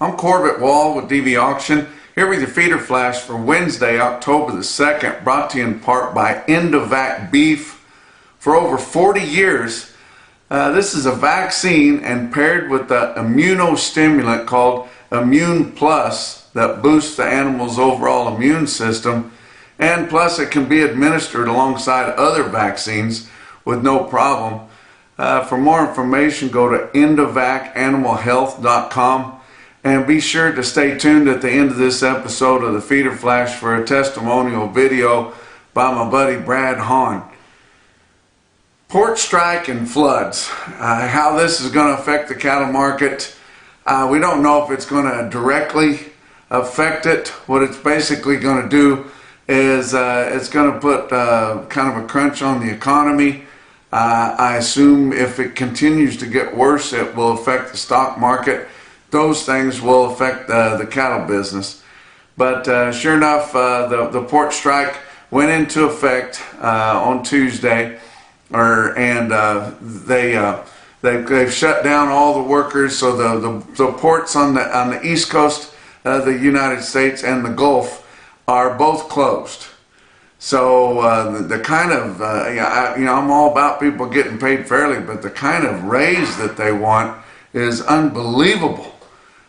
I'm Corbett Wall with DVAuction, here with your feeder flash for Wednesday, October the 2nd, brought to you in part by DVAC Beef. For over 40 years, this is a vaccine and paired with the immunostimulant called Immune Plus that boosts the animal's overall immune system, and plus it can be administered alongside other vaccines with no problem. For more information, go to DVACanimalhealth.com. And be sure to stay tuned at the end of this episode of the Feeder Flash for a testimonial video by my buddy Brad Hahn. Port strike and floods. How this is going to affect the cattle market, we don't know if it's going to directly affect it. What it's basically going to do is it's going to put kind of a crunch on the economy. I assume if it continues to get worse, it will affect the stock market. Those things will affect the cattle business. But sure enough, the port strike went into effect on Tuesday, and they've shut down all the workers. So the ports on the east coast of the United States and the Gulf are both closed. So the kind of I'm all about people getting paid fairly, but the kind of raise that they want is unbelievable.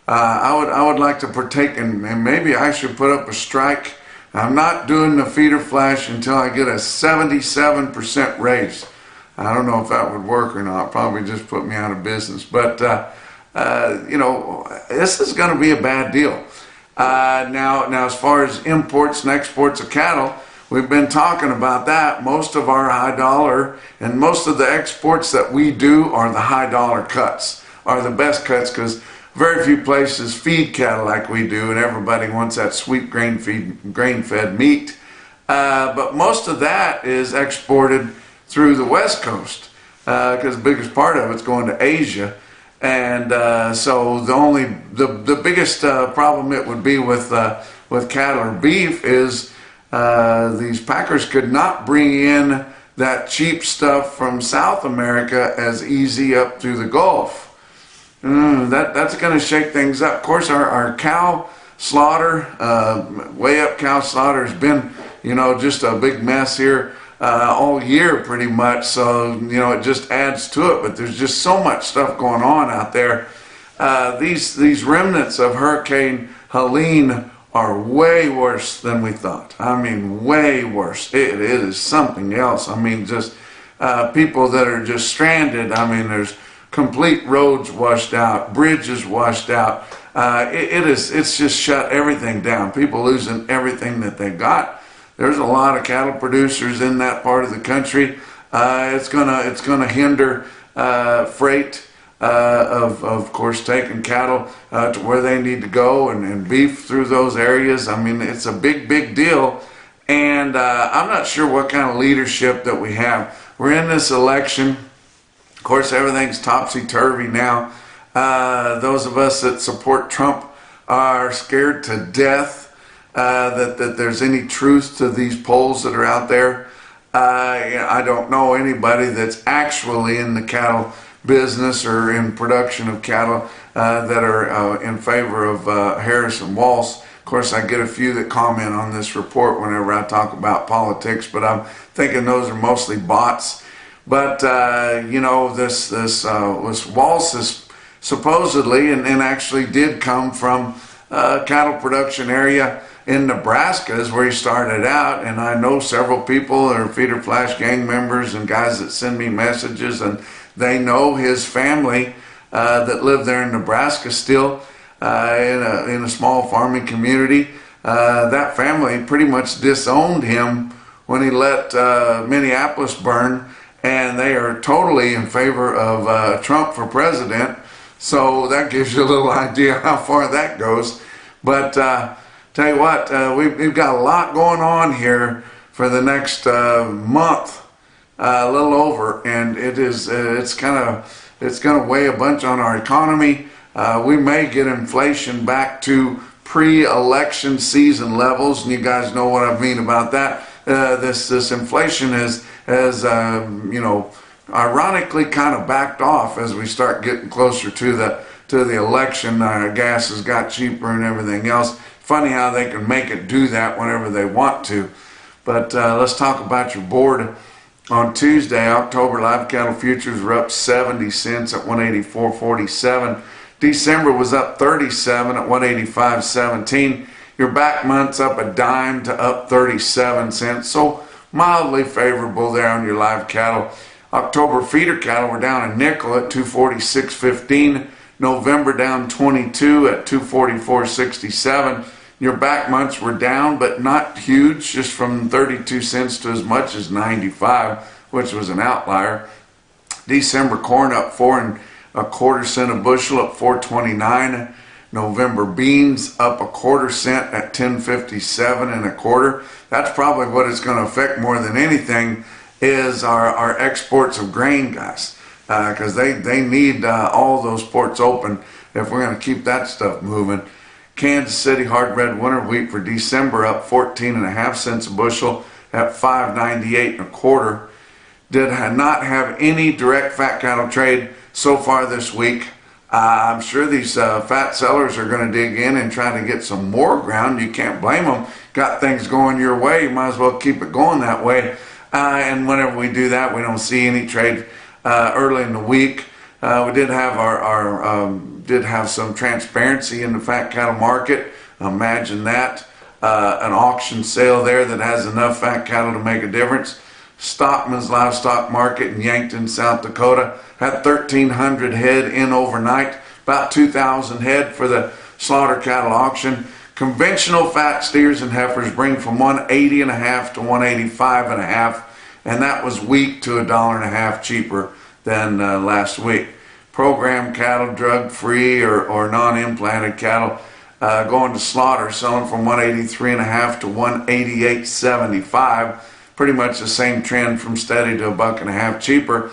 I would like to partake in, and maybe I should put up a strike. I'm not doing the feeder flash until I get a 77% raise. I don't know if that would work or not. Probably just put me out of business. But this is going to be a bad deal. Now as far as imports and exports of cattle, we've been talking about that. Most of our high dollar and most of the exports that we do are the high dollar cuts, are the best cuts, because very few places feed cattle like we do, and everybody wants that sweet grain-fed meat. But most of that is exported through the West Coast, because the biggest part of it's going to Asia. And so the biggest problem it would be with cattle or beef is these packers could not bring in that cheap stuff from South America as easy up through the Gulf. That's going to shake things up. Of course, our cow slaughter, way up cow slaughter has been, just a big mess here all year pretty much. So, it just adds to it. But there's just so much stuff going on out there. These remnants of Hurricane Helene are way worse than we thought. I mean, way worse. It is something else. I mean, just people that are just stranded. I mean, there's complete roads washed out, bridges washed out. It's just shut everything down. People losing everything that they got. There's a lot of cattle producers in that part of the country. It's gonna hinder freight of course taking cattle to where they need to go and beef through those areas. I mean, it's a big deal, and I'm not sure what kind of leadership that we have. We're in this election. Of course, everything's topsy-turvy now. Those of us that support Trump are scared to death that there's any truth to these polls that are out there. I don't know anybody that's actually in the cattle business or in production of cattle that are in favor of Harris and Walsh. Of course, I get a few that comment on this report whenever I talk about politics, but I'm thinking those are mostly bots. But this Walsh is supposedly and actually did come from cattle production area in Nebraska is where he started out, and I know several people that are Feeder Flash gang members and guys that send me messages, and they know his family that live there in Nebraska still in a small farming community. That family pretty much disowned him when he let Minneapolis burn, and they are totally in favor of Trump for president. So that gives you a little idea how far that goes. But tell you what, we've got a lot going on here for the next month, a little over, and it's going to weigh a bunch on our economy. We may get inflation back to pre-election season levels, and you guys know what I mean about that. This inflation has ironically kind of backed off as we start getting closer to to the election. Gas has got cheaper and everything else. Funny how they can make it do that whenever they want to. But let's talk about your board. On Tuesday, October live cattle futures were up 70 cents at 184.47. December was up 37 at 185.17. Your back month's up a dime to up 37 cents. So mildly favorable there on your live cattle. October feeder cattle were down a nickel at 246.15. November down 22 at 244.67. Your back months were down, but not huge, just from 32 cents to as much as 95, which was an outlier. December corn up 4 1/4 cents a bushel at 4.29. November beans up 1/4 cent at 10.57 1/4. That's probably what it's going to affect more than anything is our exports of grain, guys, because they need all those ports open if we're going to keep that stuff moving. Kansas City hard red winter wheat for December up 14.5 cents a bushel at 5.98 1/4. Did not have any direct fat cattle trade so far this week. I'm sure these fat sellers are going to dig in and try to get some more ground. You can't blame them. Got things going your way, you might as well keep it going that way. And whenever we do that, we don't see any trade early in the week. We did have some transparency in the fat cattle market. Imagine that. An auction sale there that has enough fat cattle to make a difference. Stockman's livestock market in Yankton, South Dakota had 1,300 head in overnight, about 2,000 head for the slaughter cattle auction. Conventional fat steers and heifers bring from 180.5 to 185.5, and that was weak to $1.50 cheaper than last week. Program cattle, drug-free or non-implanted cattle going to slaughter, selling from 183.5 to 188.75. Pretty much the same trend from steady to $1.50 cheaper.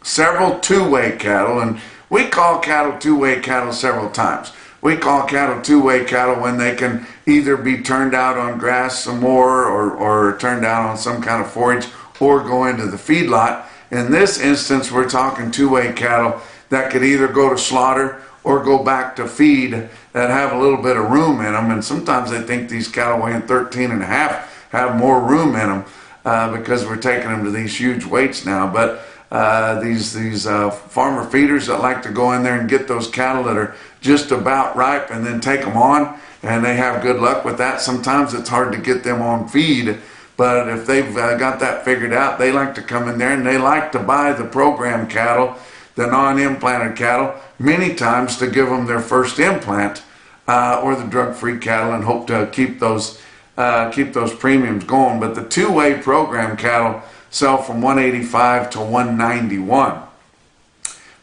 Several two-way cattle, and we call cattle two-way cattle several times. We call cattle two-way cattle when they can either be turned out on grass some more or turned out on some kind of forage or go into the feedlot. In this instance, we're talking two-way cattle that could either go to slaughter or go back to feed that have a little bit of room in them. And sometimes they think these cattle weighing 13.5 have more room in them because we're taking them to these huge weights now. But these farmer feeders that like to go in there and get those cattle that are just about ripe and then take them on, and they have good luck with that. Sometimes it's hard to get them on feed, but if they've got that figured out, they like to come in there and they like to buy the program cattle, the non-implanted cattle, many times to give them their first implant or the drug-free cattle, and hope to keep those premiums going. But the two-way program cattle sell from 185 to 191.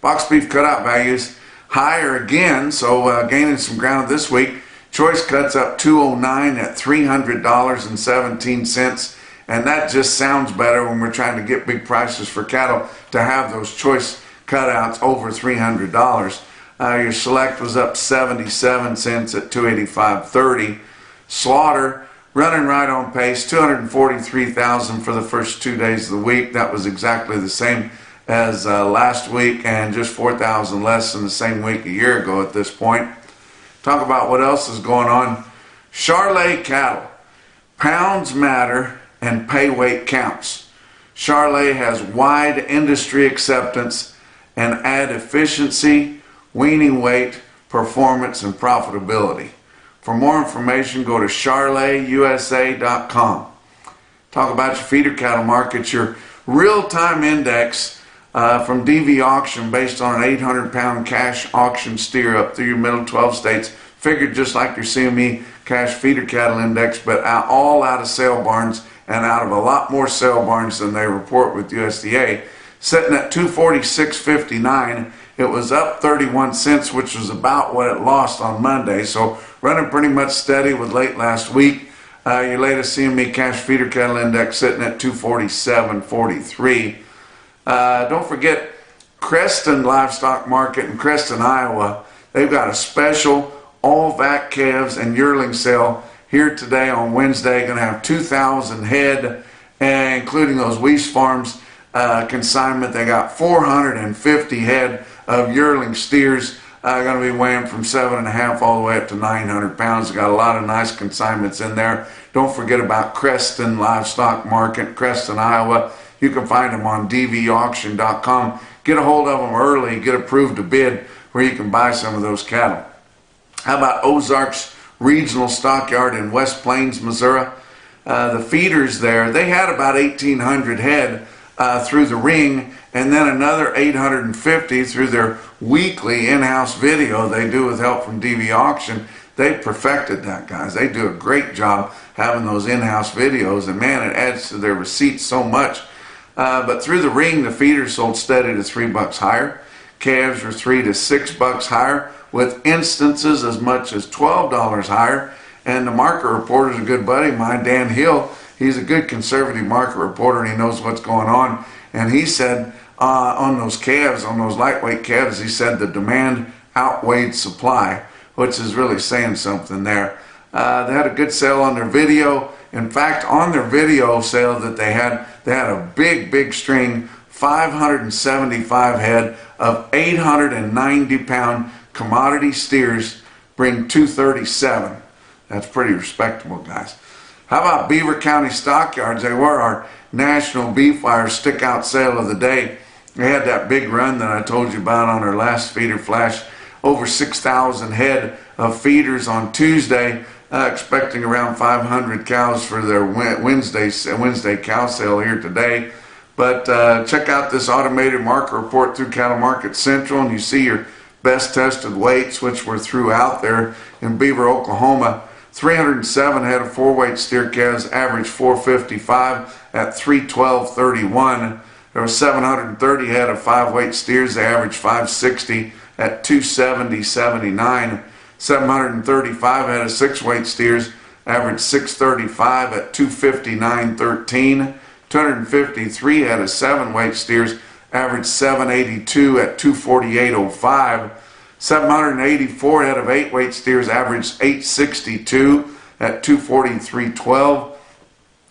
Box beef cutout values higher again, so gaining some ground this week. Choice cuts up 209 at $300.17, and that just sounds better when we're trying to get big prices for cattle to have those choice cutouts over $300. Your select was up 77 cents at $285.30. Slaughter running right on pace, 243,000 for the first 2 days of the week. That was exactly the same as last week, and just 4,000 less than the same week a year ago at this point. Talk about what else is going on. Charolais cattle. Pounds matter and pay weight counts. Charolais has wide industry acceptance and add efficiency, weaning weight, performance, and profitability. For more information, go to charolaiusa.com. Talk about your feeder cattle market. Your real-time index from DVAuction, based on an 800-pound cash auction steer up through your middle 12 states, figured just like your CME cash feeder cattle index, but all out of sale barns and out of a lot more sale barns than they report with USDA, sitting at 246.59. It was up 31 cents, which was about what it lost on Monday. So running pretty much steady with late last week. Your latest CME cash feeder cattle index sitting at 247.43. Don't forget Creston Livestock Market in Creston, Iowa. They've got a special all vac calves and yearling sale here today on Wednesday. Going to have 2,000 head, including those Weiss Farms consignment. They got 450 head of yearling steers Going to be weighing from 7.5 all the way up to 900 pounds. Got a lot of nice consignments in there. Don't forget about Creston Livestock Market, Creston, Iowa. You can find them on DVAuction.com. Get a hold of them early, get approved to bid where you can buy some of those cattle. How about Ozarks Regional Stockyard in West Plains, Missouri? The feeders there, they had about 1,800 head through the ring, and then another 850 through their weekly in-house video they do with help from DV Auction. They perfected that, guys. They do a great job having those in-house videos, and man, it adds to their receipts so much. But through the ring, the feeders sold steady to $3 higher. Calves were $3 to $6 higher, with instances as much as $12 higher. And the market reporter is a good buddy of mine, Dan Hill. He's a good conservative market reporter, and he knows what's going on. And he said on those calves, on those lightweight calves, he said the demand outweighed supply, which is really saying something there. They had a good sale on their video. In fact, on their video sale that they had a big string, 575 head of 890-pound commodity steers, bring 237. That's pretty respectable, guys. How about Beaver County Stockyards? They were our National BeefWire stick-out sale of the day. They had that big run that I told you about on our last feeder flash. Over 6,000 head of feeders on Tuesday, expecting around 500 cows for their Wednesday cow sale here today. But check out this automated market report through Cattle Market Central, and you see your best tested weights, which were throughout there in Beaver, Oklahoma. 307 head of 4-weight steer calves, average 455 at 312.31. There were 730 head of 5-weight steers, they averaged 560 at 270.79. 735 head of 6-weight steers, averaged 635 at 259.13. 253 head of 7-weight steers, averaged 782 at 248.05. 784 head of 8-weight steers, averaged 862 at 243.12.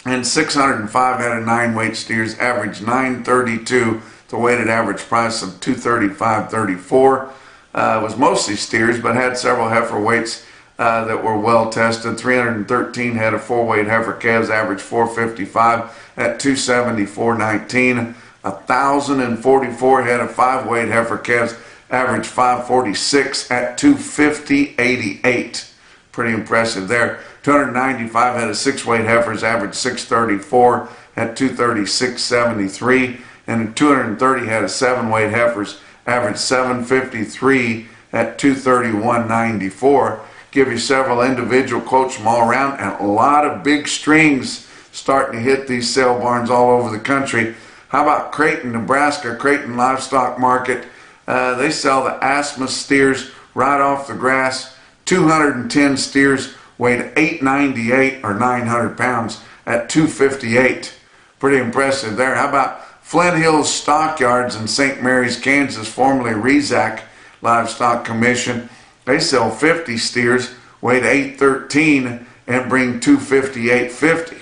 And 605 head of 9-weight steers, averaged 932, the weighted average price of 235.34. It was mostly steers, but had several heifer weights that were well tested. 313 head of 4-weight heifer calves, averaged 455 at 274.19. 1,044 head of 5-weight heifer calves, averaged 546 at 250.88. Pretty impressive there. 295 head of 6-weight heifers, averaged 634 at 236.73. And 230 head of 7-weight heifers, averaged 753 at 231.94. Give you several individual quotes from all around, and a lot of big strings starting to hit these sale barns all over the country. How about Creighton, Nebraska, Creighton Livestock Market? They sell the Asmus steers right off the grass. 210 steers weighed 898 or 900 pounds at 258. Pretty impressive there. How about Flint Hills Stockyards in St. Mary's, Kansas, formerly Rezac Livestock Commission? They sell 50 steers, weighed 813 and bring 258.50.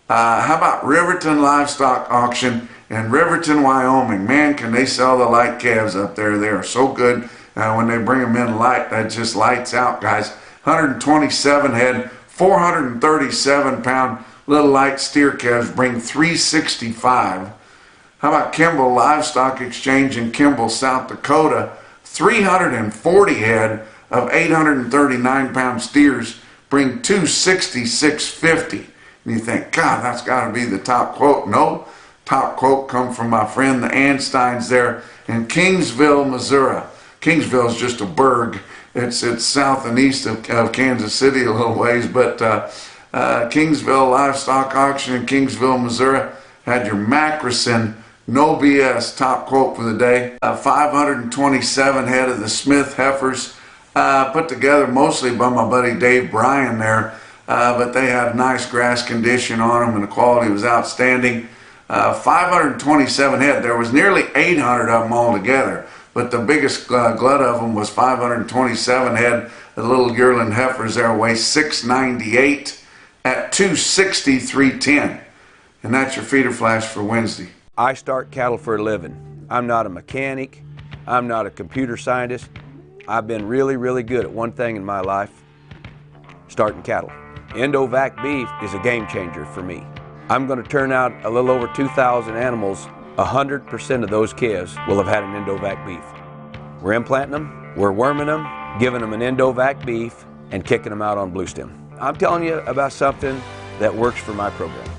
How about Riverton Livestock Auction in Riverton, Wyoming? Man, can they sell the light calves up there. They are so good. When they bring them in light, that just lights out, guys. 127 head, 437 pound little light steer calves bring 365. How about Kimball Livestock Exchange in Kimball, South Dakota? 340 head of 839 pound steers bring 266.50. And you think, God, that's got to be the top quote. No, top quote come from my friend the Ansteins there in Kingsville, Missouri. Kingsville is just a burg. It's south and east of Kansas City a little ways, but Kingsville Livestock Auction in Kingsville, Missouri had your Macrison no BS top quote for the day. 527 head of the Smith heifers, put together mostly by my buddy Dave Bryan there, but they had nice grass condition on them and the quality was outstanding. 527 head. There was nearly 800 of them all together, but the biggest glut of them was 527 head. The little yearling heifers there weigh 698 at 263.10. And that's your feeder flash for Wednesday. I start cattle for a living. I'm not a mechanic. I'm not a computer scientist. I've been really, really good at one thing in my life, starting cattle. Endovac beef is a game changer for me. I'm going to turn out a little over 2,000 animals. 100% of those calves will have had an Endovac beef. We're implanting them, we're worming them, giving them an Endovac beef, and kicking them out on blue stem. I'm telling you about something that works for my program.